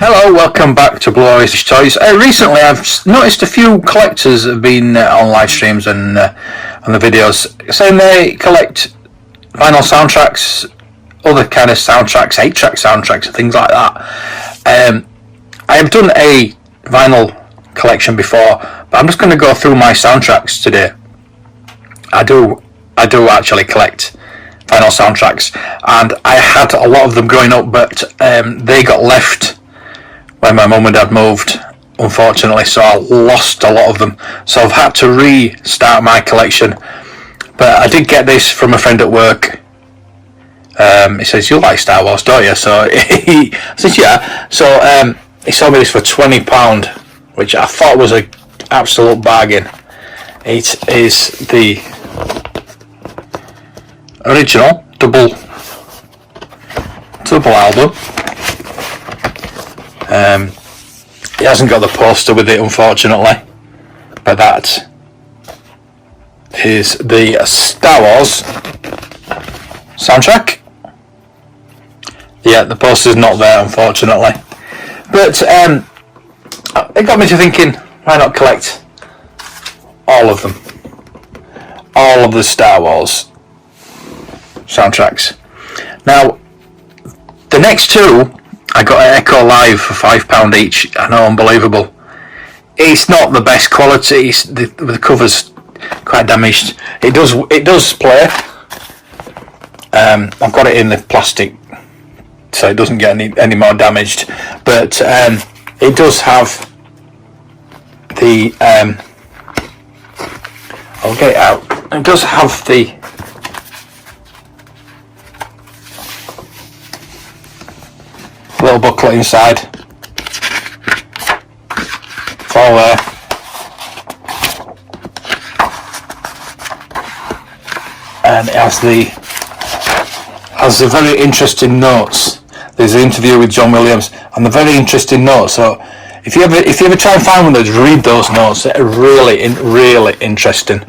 Hello, welcome back to Blue Oyster Toys. Recently, I've noticed a few collectors have been on live streams and on the videos saying they collect vinyl soundtracks, other kind of soundtracks, 8-track soundtracks, and things like that. I have done a vinyl collection before, but I'm just going to go through my soundtracks today. I do actually collect vinyl soundtracks, and I had a lot of them growing up, but they got left when my mum and dad moved, unfortunately, so I lost a lot of them. So I've had to restart my collection. But I did get this from a friend at work. He says, "You like Star Wars, don't you?" So I said, "Yeah." So he sold me this for £20, which I thought was an absolute bargain. It is the original double album. It hasn't got the poster with it, unfortunately, but that is the Star Wars soundtrack. Yeah, the poster's not there, unfortunately, but it got me to thinking, why not collect all of them, all of the Star Wars soundtracks. Now, the next two I got an Echo Live for £5 each. I know, unbelievable. It's not the best quality. The cover's quite damaged. It does play. I've got it in the plastic, so it doesn't get any more damaged. But it does have the. I'll get it out. It does have the. Little booklet inside for there, and it has the very interesting notes. There's an interview with John Williams and the very interesting notes. So if you ever try and find one of those, read those notes. They're really interesting.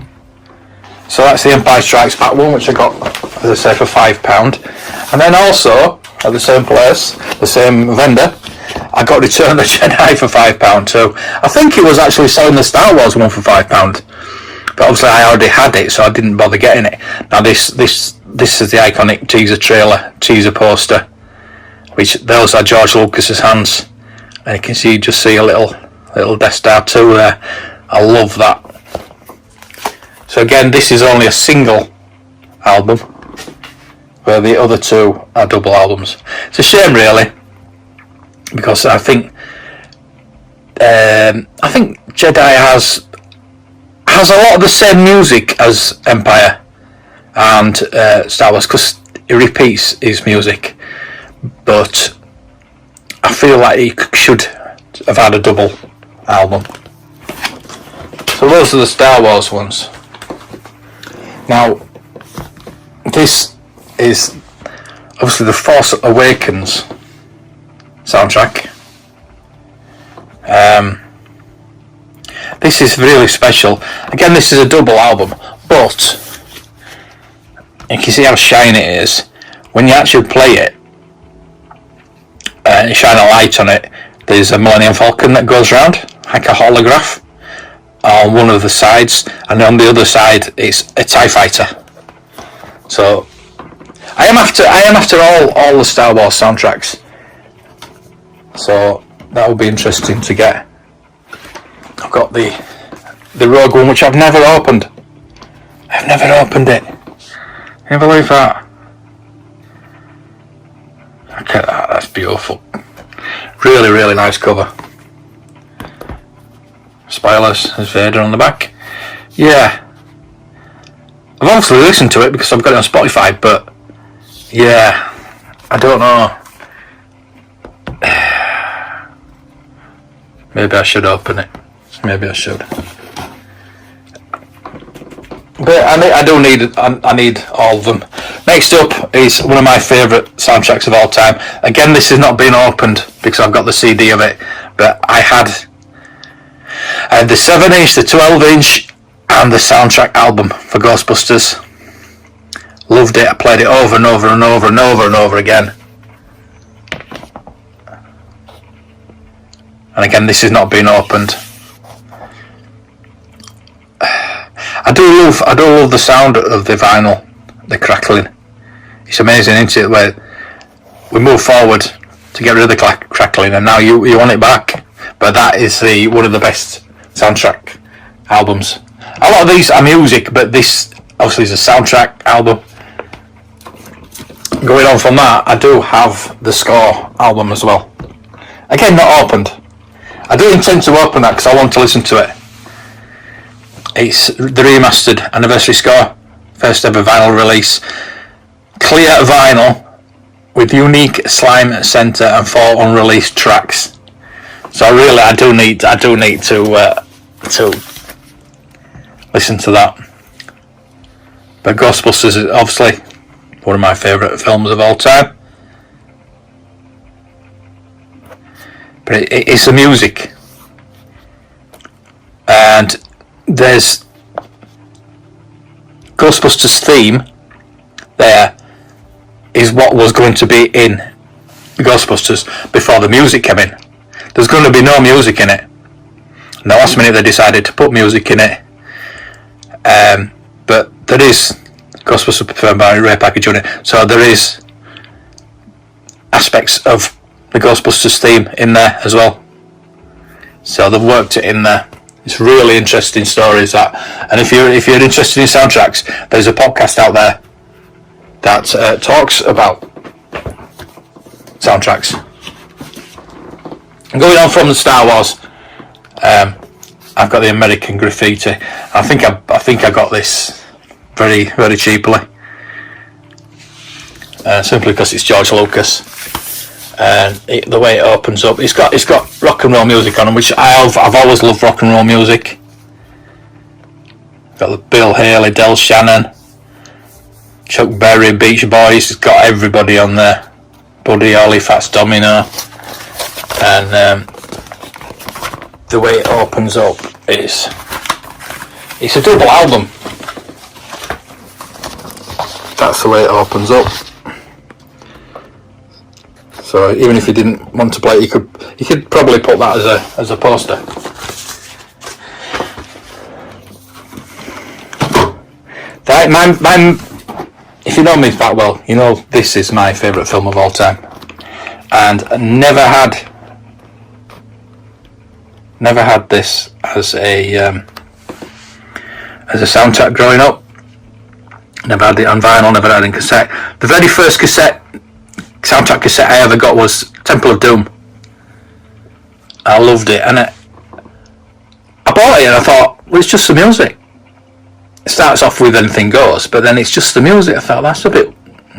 So that's the Empire Strikes Back one, which I got, as I said, for £5, and then also, at the same place, the same vendor, I got Return of the Jedi for £5 too. I think it was actually selling the Star Wars one for £5, but obviously I already had it, so I didn't bother getting it. Now this is the iconic teaser poster, which those are George Lucas's hands, and you can just see a little Death Star 2 there. I love that. So again, this is only a single album, where the other two are double albums. It's a shame, really, because I think Jedi has a lot of the same music as Empire and Star Wars, because it repeats his music, but I feel like he should have had a double album. So those are the Star Wars ones. Now, this is obviously the Force Awakens soundtrack. This is really special. Again, this is a double album, but you can see how shiny it is. When you actually play it and you shine a light on it, there's a Millennium Falcon that goes around like a holograph on one of the sides, and on the other side it's a TIE Fighter. So I am after all the Star Wars soundtracks, so that will be interesting to get. I've got the Rogue One, which I've never opened. I've never opened it. Can you believe that? Look at that, that's beautiful. Really nice cover. Spoilers, there's Vader on the back. Yeah. I've obviously listened to it because I've got it on Spotify, but yeah, I don't know. Maybe I should open it. Maybe I should. But I need all of them. Next up is one of my favourite soundtracks of all time. Again, this has not been opened because I've got the CD of it, but I had the 7-inch, the 12-inch, and the soundtrack album for Ghostbusters. Loved it. I played it over and over and over and over and over again. And again, this is not being opened. I do love the sound of the vinyl, the crackling. It's amazing, isn't it? Where we move forward to get rid of the crackling, and now you want it back. But that is one of the best soundtrack albums. A lot of these are music, but this obviously is a soundtrack album. Going on from that, I do have the Score album as well. Again, not opened. I do intend to open that because I want to listen to it. It's the remastered anniversary Score, first ever vinyl release. Clear vinyl with unique slime center and 4 unreleased tracks. So really, I do need to listen to that. But Ghostbusters is obviously one of my favourite films of all time. But it's the music, and there's Ghostbusters theme there is what was going to be in Ghostbusters before the music came in. There's going to be no music in it. And the last minute they decided to put music in it. But there is Ghostbusters performed by Ray Parker Jr. So there is aspects of the Ghostbusters theme in there as well. So they've worked it in there. It's really interesting stories that. And if you're interested in soundtracks, there's a podcast out there that talks about soundtracks. Going on from the Star Wars, I've got the American Graffiti. I think I got this very, very cheaply, simply because it's George Lucas, and the way it opens up, it's got rock and roll music on it, which I've always loved rock and roll music. Got the Bill Haley, Del Shannon, Chuck Berry, Beach Boys. It's got everybody on there. Buddy Holly, Fats Domino. And the way it opens up is it's a double album. That's the way it opens up. So even if you didn't want to play it, you could probably put that as a poster. If you know me that well, you know this is my favourite film of all time, and never had this as a soundtrack growing up. Never had it on vinyl, never had it in cassette. The very first soundtrack cassette I ever got was Temple of Doom. I loved it, and I bought it and I thought, well, it's just the music. It starts off with Anything Goes, but then it's just the music. I thought, that's a bit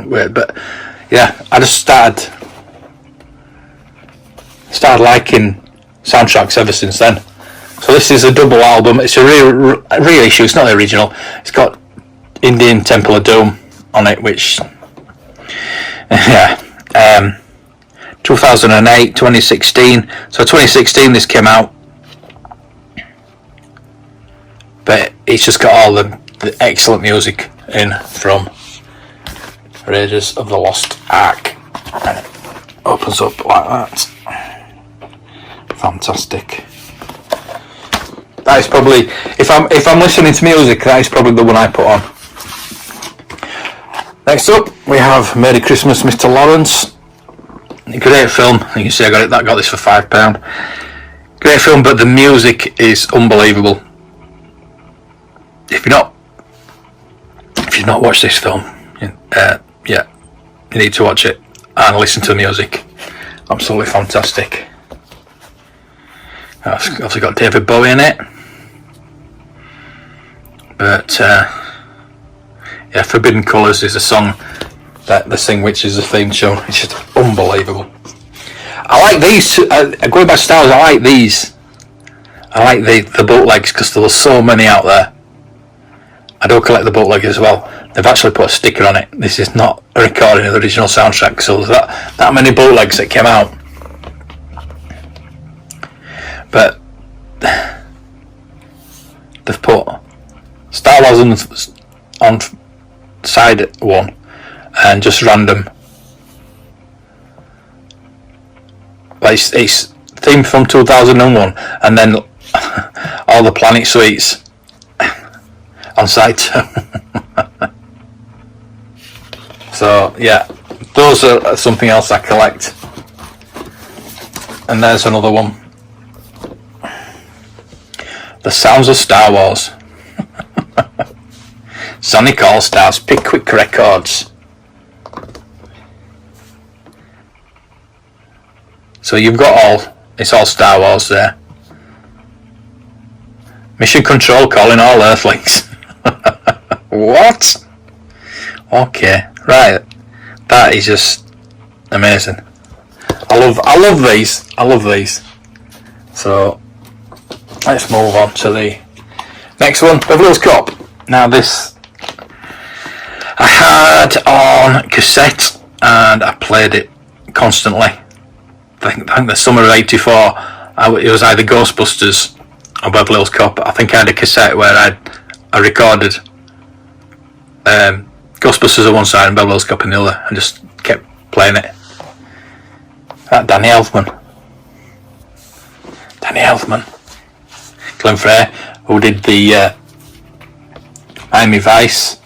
weird, but yeah, I just started liking soundtracks ever since then. So this is a double album. It's a reissue. It's not the original. It's got Indian Temple of Doom on it, which 2008, 2016. So 2016 this came out, but it's just got all the excellent music in from Raiders of the Lost Ark, and it opens up like that. Fantastic. That is probably, if I'm listening to music, that is probably the one I put on. Next up, we have Merry Christmas, Mr. Lawrence. A great film. You can see I got this for £5. Great film, but the music is unbelievable. If you've not watched this film, you need to watch it and listen to the music. Absolutely fantastic. I've also got David Bowie in it, but Forbidden Colours is a song that they sing, which is the theme tune. It's just unbelievable. I like these two, going back to Star Wars, I like these. I like the bootlegs because there were so many out there. I do collect the bootleg as well. They've actually put a sticker on it. This is not a recording of the original soundtrack, so there's that many bootlegs that came out. But they've put Star Wars on side one and just random. It's theme from 2001, and then all the Planet Suites on site. So yeah, those are something else I collect. And there's another one. The Sounds of Star Wars. Sonic All Stars, Pickwick Records. So you've got it's all Star Wars there. Mission Control calling all Earthlings. What? Okay, right. That is just amazing. I love these. I love these. So let's move on to the next one, Beverly Hills Cop. Now this I had on cassette and I played it constantly. I think the summer of '84, it was either Ghostbusters or Beverly Hills Cop. I think I had a cassette where I recorded Ghostbusters on one side and Beverly Hills Cop on the other, and just kept playing it. That Danny Elfman, Glenn Frey, who did the Miami Vice,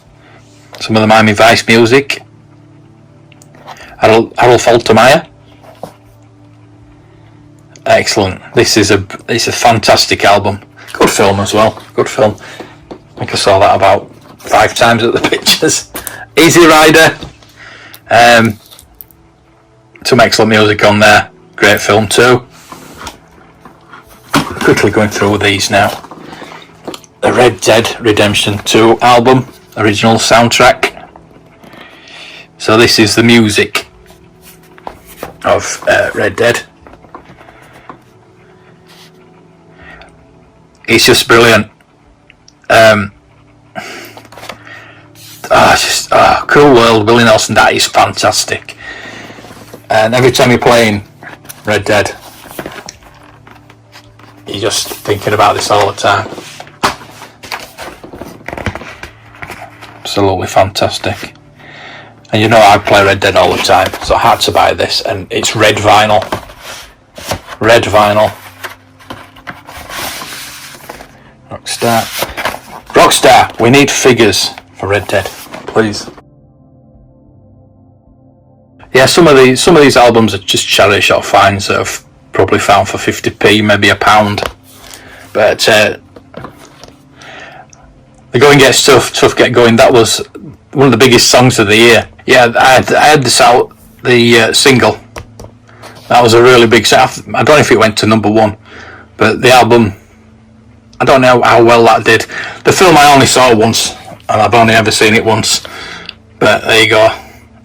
some of the Miami Vice music. Harold Faltermeyer. Excellent. It's a fantastic album. Good film as well. Good film. I think I saw that about 5 times at the pictures. Easy Rider. Some excellent music on there. Great film too. Quickly going through these now. The Red Dead Redemption 2 album, original soundtrack. So this is the music of Red Dead. It's just brilliant. Cool World, Willie Nelson, that is fantastic. And every time you're playing Red Dead, you're just thinking about this all the time. Absolutely fantastic. And you know I play Red Dead all the time, so I had to buy this, and it's red vinyl. Red vinyl. Rockstar, we need figures for Red Dead, please. Yeah, some of these albums are just charity shop finds that I've probably found for 50p, maybe £1. But the Going Gets Tough Get Going, that was one of the biggest songs of the year. Yeah, I had this out, the single. That was a really big set. I don't know if it went to number 1, but the album, I don't know how well that did. The film I only saw once, and I've only ever seen it once. But there you go.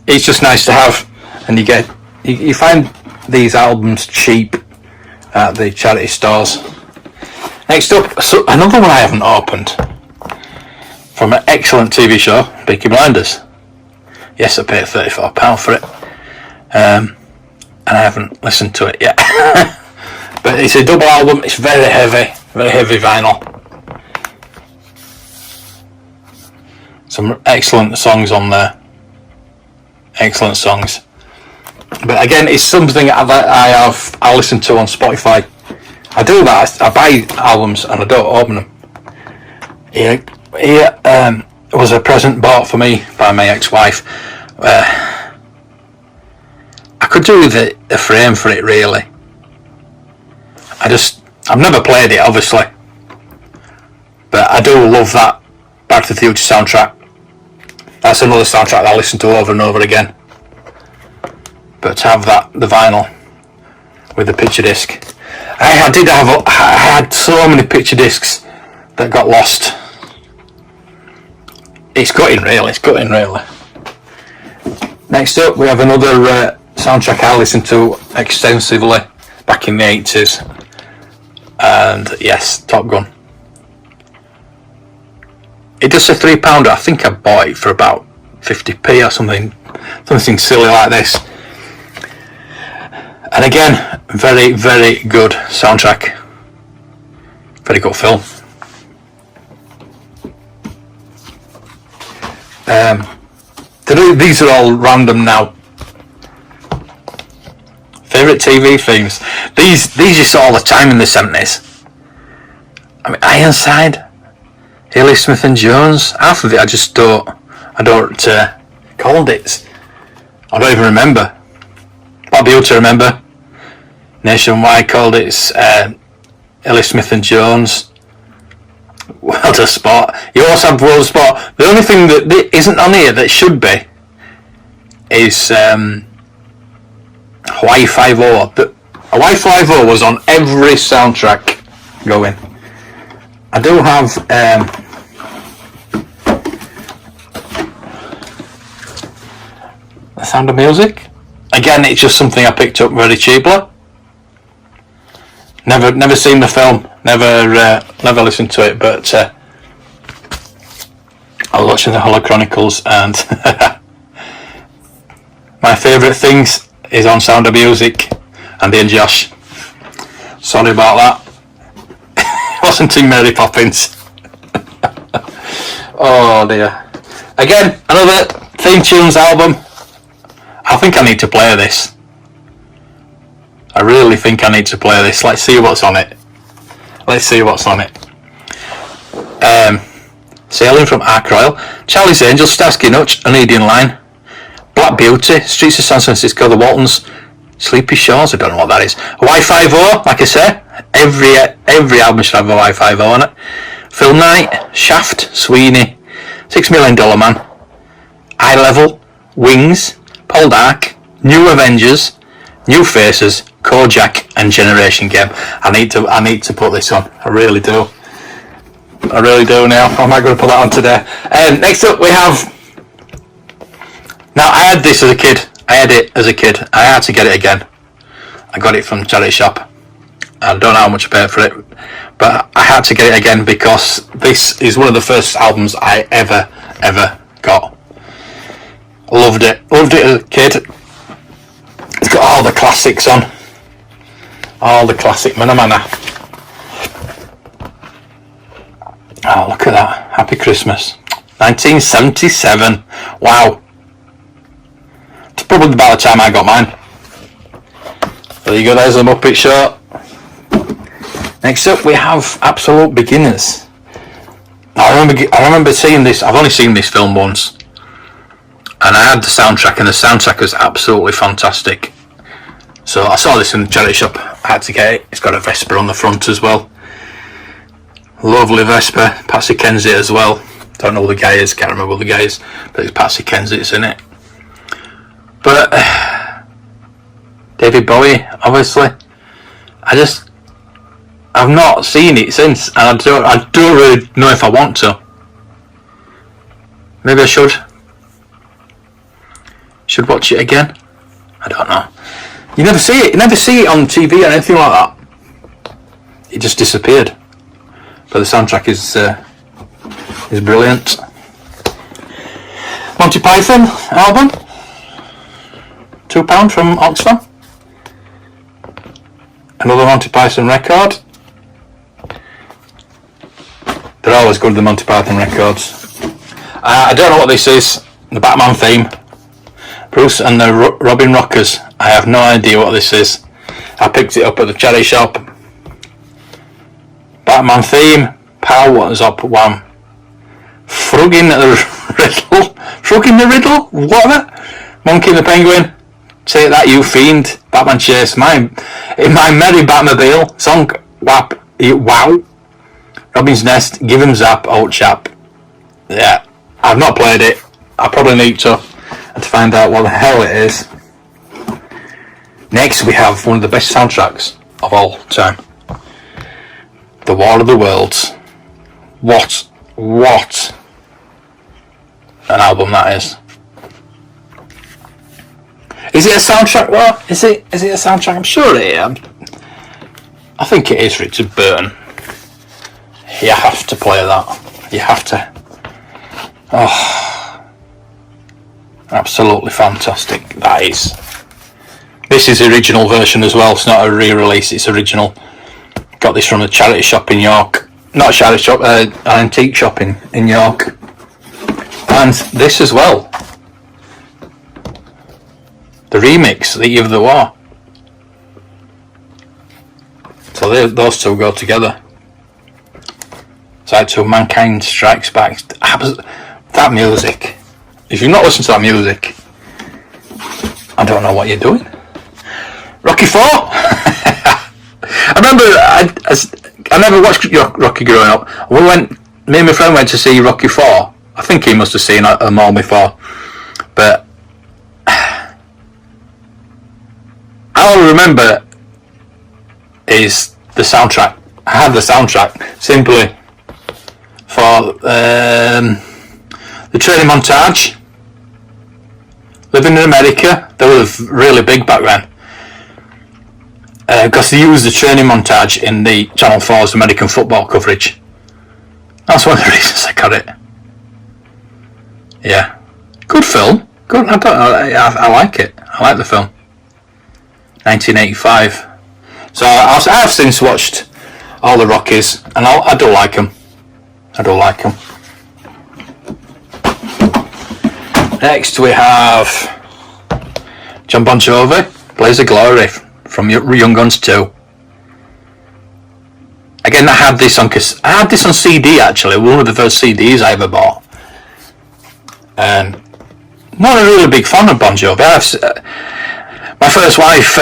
It's just nice to have, and you find these albums cheap at the charity stores. Next up, so another one I haven't opened, from an excellent TV show, Peaky Blinders. Yes, I paid £34 for it, and I haven't listened to it yet. But it's a double album. It's very heavy vinyl. Some excellent songs on there. Excellent songs. But again, it's something I listen to on Spotify. I do that. I buy albums and I don't open them. Here was a present bought for me by my ex-wife. I could do with a frame for it, really. I've never played it, obviously, but I do love that Back to the Future soundtrack. That's another soundtrack that I listen to over and over again. But to have the vinyl with the picture disc, I had so many picture discs that got lost. It's gutting, really. Next up, we have another soundtrack I listened to extensively back in the 80s. And yes, Top Gun. It does a £3. I think I bought it for about 50p or something silly like this. And again, very, very good soundtrack. Very good film. These are all random now. Favourite favourite TV themes. These you saw all the time in the 70s. I mean, Ironside, Haley Smith and Jones. Half of it I don't call it. I don't even remember. I'll be able to remember. Nationwide called it Haley Smith and Jones. World of Sport. You also have World of Sport. The only thing that isn't on here that should be is Hawaii 5-0. Hawaii 5-0 was on every soundtrack going. I do have The Sound of Music. Again, it's just something I picked up very cheaply. Never seen the film. Never listened to it, but I was watching the Hollow Chronicles, and my favourite things is on Sound of Music and Ian Josh. Sorry about that. Wasn't in Mary Poppins. Oh dear. Again, another theme tunes album. I think I need to play this. I really think I need to play this. Let's see what's on it. Sailing from Ark Royal, Charlie's Angels, Starsky Hutch, An Indian Line, Black Beauty, Streets of San Francisco, The Waltons, Sleepy Shores, I don't know what that is. Hawaii 5-0, like I say, every album should have a Hawaii 5-0 on it. Film Night, Shaft, Sweeney, $6 Million Man, Eye Level, Wings, Paul Dark, New Avengers, New Faces, Kojak, and Generation Game. I need to put this on. I really do now. I'm not going to put that on today. Next up we have. Now I had this as a kid. I had to get it again. I got it from the charity shop. I don't know how much I paid for it, but I had to get it again because this is one of the first albums I ever got. Loved it as a kid. It's got all the classics on. All the classic Manamana. Oh, look at that. Happy Christmas. 1977. Wow. It's probably about the time I got mine. There you go, there's the Muppet Show. Next up we have Absolute Beginners. I remember seeing this. I've only seen this film once. And I had the soundtrack, and the soundtrack was absolutely fantastic. So I saw this in the charity shop. I had to get it. It's got a Vespa on the front as well. Lovely Vespa. Patsy Kensit as well. Don't know who the guy is. Can't remember who the guy is. But it's Patsy Kensit's in it. But David Bowie, obviously. I've not seen it since, and I don't really know if I want to. Maybe I should. Should watch it again. I don't know. You never see it. You never see it on TV or anything like that. It just disappeared. But the soundtrack is brilliant. Monty Python album. £2 from Oxfam. Another Monty Python record. They're always good, the Monty Python records. I don't know what this is. The Batman theme. Bruce and the Robin Rockers. I have no idea what this is. I picked it up at the charity shop. Batman theme. Power What's Up Wham. Frugging the Riddle? Whatever. Monkey and the Penguin. Take That You Fiend. Batman Chase. In my Merry Batmobile. Song WAP. Wow. Robin's Nest. Give 'em Zap. Old Chap. Yeah. I've not played it. I probably need to find out what the hell it is. Next we have one of the best soundtracks of all time. The War of the Worlds. What an album that is. Is it a soundtrack? Well, is it a soundtrack? I'm sure it is. I think it is Richard Burton. You have to play that. You have to. Oh, absolutely fantastic. That is. This is the original version as well. It's not a re-release. It's original. Got this from a charity shop in York. Not a charity shop, an antique shop in York. And this as well. The remix, The Eve of the War. So those two go together. Side 2, Mankind Strikes Back. That music. If you've not listened to that music, I don't know what you're doing. Rocky 4. I remember I never watched Rocky growing up. Me and my friend went to see Rocky 4. I think he must have seen them all before. But all I remember is the soundtrack. I had the soundtrack simply for the training montage. Living in America, they were really big back then. Because they used the training montage in the Channel 4's American football coverage. That's one of the reasons I got it. Yeah. Good film. Good. I like it. I like the film. 1985. So I've since watched all the Rockies, and I do like them. I do like them. Next we have John Bon Jovi, Blaze of Glory from Young Guns 2. Again, I had this on CD actually, one of the first CDs I ever bought. And not a really big fan of Bon Jovi. My first wife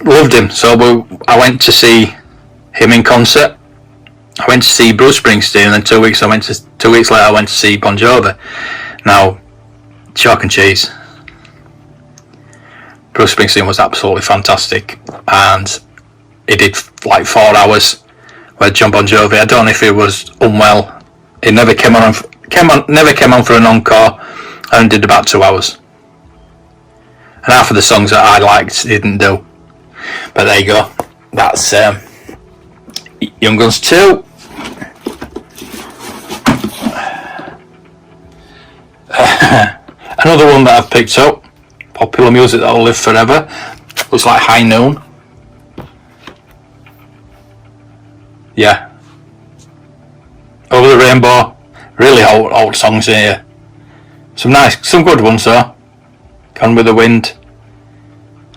loved him, so I went to see him in concert. I went to see Bruce Springsteen, and then 2 weeks later I went to see Bon Jovi. Now, chalk and cheese. Bruce Springsteen was absolutely fantastic, and he did like 4 hours with John Bon Jovi. I don't know if he was unwell. He never came on for an encore, and did about 2 hours. And half of the songs that I liked he didn't do. But there you go. That's Young Guns 2. Another one that I've picked up, popular music that will live forever, looks like High Noon. Yeah. Over the Rainbow, really old songs here. Some good ones though. Gone with the Wind,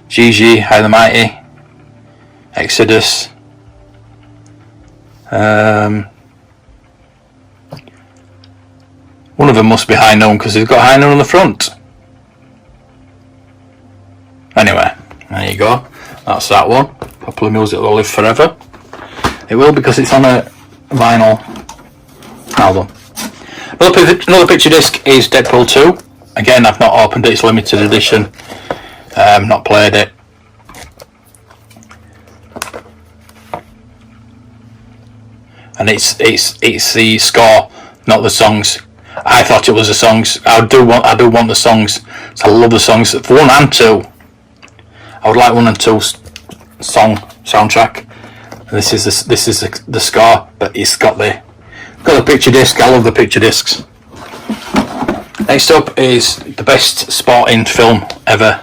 Gigi, High and Mighty, Exodus. One of them must be High Noon because he's got High Noon on the front. Anyway, there you go. That's that one. Popular music will live forever. It will, because it's on a vinyl album. Another picture disc is Deadpool 2. Again, I've not opened it. It's limited edition. Not played it. And it's the score, not the songs. I thought it was the songs. I do want the songs. So I love the songs for 1 and 2. I would like 1 and 2 soundtrack. And this is the score, but it's got the picture disc. I love the picture discs. Next up is the best sporting film ever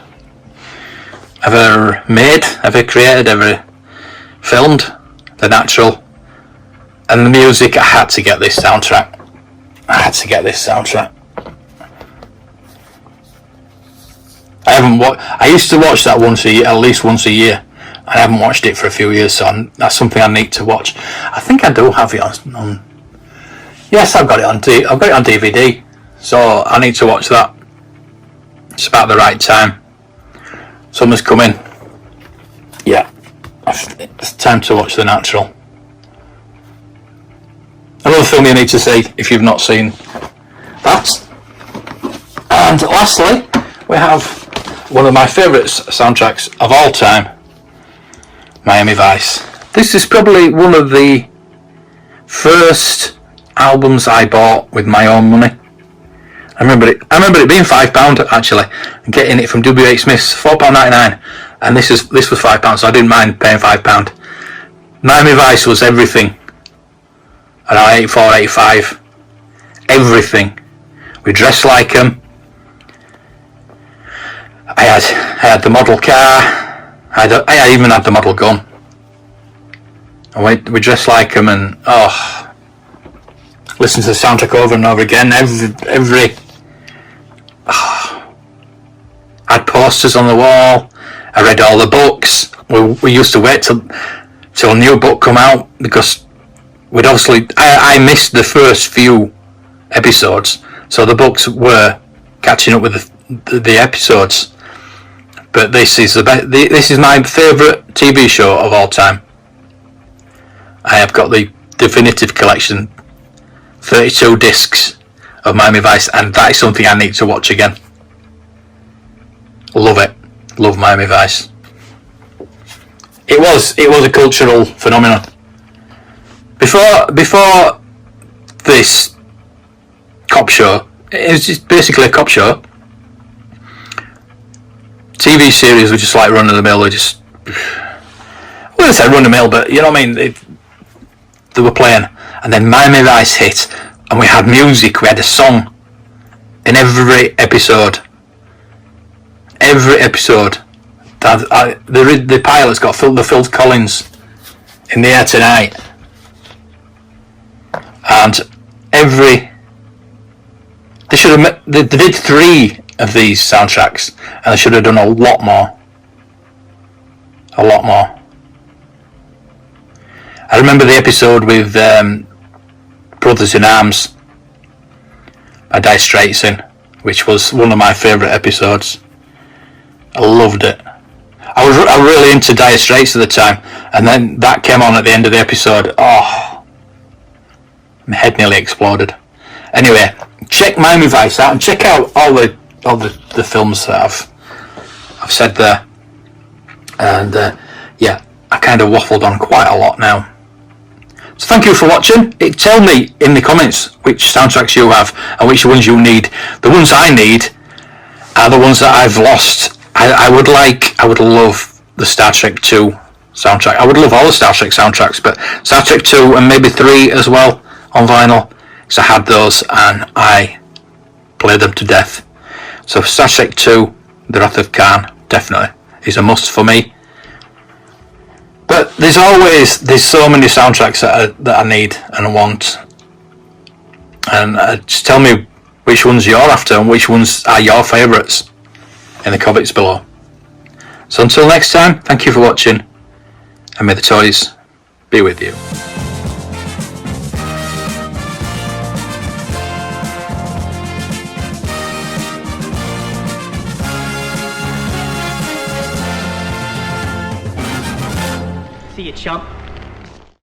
made, ever created, ever filmed, The Natural. And the music, I had to get this soundtrack. I used to watch that at least once a year. I haven't watched it for a few years, so that's something I need to watch. I think I do have it on. Yes, I've got it on DVD. So I need to watch that. It's about the right time. Summer's coming. Yeah, it's time to watch The Natural. Another film you need to see if you've not seen that. And lastly, we have one of my favourite soundtracks of all time, Miami Vice. This is probably one of the first albums I bought with my own money. I remember it being £5 actually, and getting it from W.H. Smith's, £4.99, and this was £5, so I didn't mind paying £5. Miami Vice was everything. Around 84, 85, everything. We dressed like them. I had the model car. I even had the model gun. And we dressed like them, and listen to the soundtrack over and over again. I had posters on the wall. I read all the books. We used to wait till till a new book come out, because we'd obviously I missed the first few episodes, so the books were catching up with the episodes. But this is this is my favourite TV show of all time. I have got the definitive collection, 32 discs of Miami Vice, and that is something I need to watch again. Love it. Love Miami Vice. It was a cultural phenomenon. Before this cop show, it was just basically a cop show. TV series were just like run of the mill. I wouldn't say run of the mill, but you know what I mean. They were playing, and then Miami Vice hit, and we had music. We had a song in every episode. Every episode. The pilot's got the Phil Collins in the air tonight, and they did 3 of these soundtracks, and they should have done a lot more. I remember the episode with Brothers in Arms by Dire Straits in, which was one of my favourite episodes. I loved it. I was really into Dire Straits at the time, and then that came on at the end of the episode. Oh, my head nearly exploded. Anyway, check Miami Vice out, and check out all the films that I've said there. And yeah, I kind of waffled on quite a lot now. So thank you for watching. Tell me in the comments which soundtracks you have and which ones you need. The ones I need are the ones that I've lost. I would love the Star Trek 2 soundtrack. I would love all the Star Trek soundtracks, but Star Trek 2 and maybe 3 as well on vinyl, because I had those and I played them to death. So Star Trek 2, The Wrath of Khan, definitely is a must for me. But there's so many soundtracks that I need and I want, and just tell me which ones you're after and which ones are your favourites in the comments below. So until next time, thank you for watching, and may the toys be with you. See you, chump.